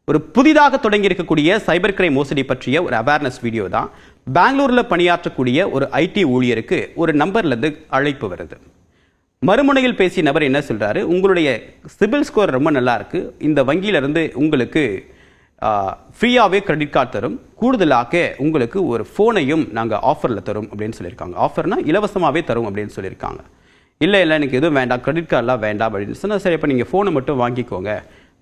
ஒரு புதிதாக தொடங்கி இருக்கக்கூடிய சைபர் கிரைம் மோசடி பற்றிய ஒரு அவேர்னஸ் வீடியோ தான். பெங்களூர்ல பணியாற்றக்கூடிய ஒரு ஐடி ஊழியருக்கு ஒரு நம்பர்ல இருந்து அழைப்பு வருது. மறுமுனையில் பேசிய நபர் என்ன சொல்றாரு, உங்களுடைய சிபில் ஸ்கோர் ரொம்ப நல்லா இருக்கு, இந்த வங்கியில இருந்து உங்களுக்கு ஃப்ரீயாவே கிரெடிட் கார்டு தரும், கூடுதலாக உங்களுக்கு ஒரு போனையும் நாங்கள் ஆஃபர்ல தரும் அப்படின்னு சொல்லியிருக்காங்க. ஆஃபர்னா இலவசமாவே தரும் அப்படின்னு சொல்லியிருக்காங்க. இல்லை எனக்கு எதுவும் வேண்டாம், கிரெடிட் கார்டெலாம் வேண்டாம் அப்படின்னு சொன்னால், சரி இப்போ நீங்கள் ஃபோனை மட்டும் வாங்கிக்கோங்க,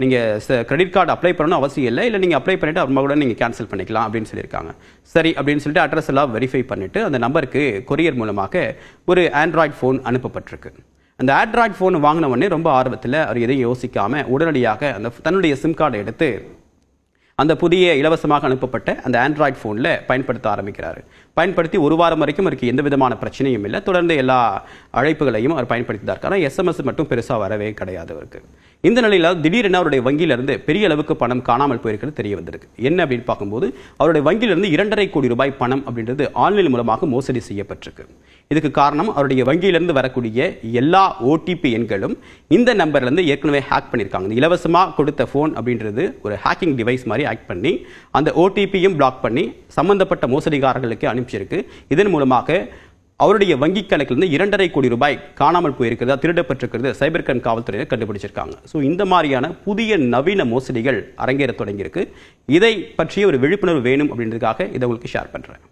நீங்கள் கிரெடிட் கார்டு அப்ளை பண்ணணும் அவசியம் இல்லை நீங்கள் அப்ளை பண்ணிவிட்டு அப்புறமா கூட நீங்கள் கேன்சல் பண்ணிக்கலாம் அப்படின்னு சொல்லியிருக்காங்க. சரி அப்படின்னு சொல்லிட்டு அட்ரஸ் எல்லாம் வெரிஃபை பண்ணிவிட்டு அந்த நம்பருக்கு கொரியர் மூலமாக ஒரு ஆண்ட்ராய்டு ஃபோன் அனுப்பப்பட்டிருக்கு. அந்த ஆண்ட்ராய்டு ஃபோன் வாங்கின உடனே ரொம்ப ஆர்வத்தில் அவர் எதையும் யோசிக்காமல் உடனடியாக அந்த தன்னுடைய சிம் கார்டை எடுத்து அந்த புதிய இலவசமாக அனுப்பப்பட்ட அந்த ஆண்ட்ராய்டு ஃபோனில் பயன்படுத்த ஆரம்பிக்கிறார். பயன்படுத்தி ஒரு வாரம் வரைக்கும் அவருக்கு எந்த விதமான பிரச்சனையும் இல்லை. தொடர்ந்து எல்லா அழைப்புகளையும் அவர் பயன்படுத்தி தான் இருக்கார். எஸ்எம்எஸ் மட்டும் பெருசாக வரவே கிடையாது அவருக்கு. இந்த நிலையில் திடீரென அவருடைய வங்கியிலிருந்து பெரிய அளவுக்கு பணம் காணாமல் போயிருக்கிறது தெரிய வந்திருக்கு. என்ன அப்படின்னு பார்க்கும்போது அவருடைய வங்கியிலிருந்து 2.5 கோடி ரூபாய் பணம் அப்படின்றது ஆன்லைன் மூலமாக மோசடி செய்யப்பட்டிருக்கு. இதுக்கு காரணம் அவருடைய வங்கியிலிருந்து வரக்கூடிய எல்லா ஓடிபி எண்களும் இந்த நம்பர்லேருந்து ஏற்கனவே ஹேக் பண்ணியிருக்காங்க. இந்த இலவசமாக கொடுத்த ஃபோன் அப்படின்றது ஒரு ஹேக்கிங் டிவைஸ் மாதிரி ஹேக் பண்ணி அந்த ஓடிபியும் பிளாக் பண்ணி சம்பந்தப்பட்ட மோசடிகாரர்களுக்கு அனுப்பிச்சிருக்கு. இதன் மூலமாக அவருடைய வங்கி கணக்கிலிருந்து 2.5 கோடி ரூபாய் காணாமல் போயிருக்கிறதா, திருடப்பட்டிருக்கிறது சைபர் கிரைம் காவல்துறையினர் கண்டுபிடிச்சிருக்காங்க. ஸோ இந்த மாதிரியான புதிய நவீன மோசடிகள் அரங்கேற தொடங்கியிருக்கு. இதை பற்றிய ஒரு விழிப்புணர்வு வேணும் அப்படின்றதுக்காக இதை உங்களுக்கு ஷேர் பண்ணுறேன்.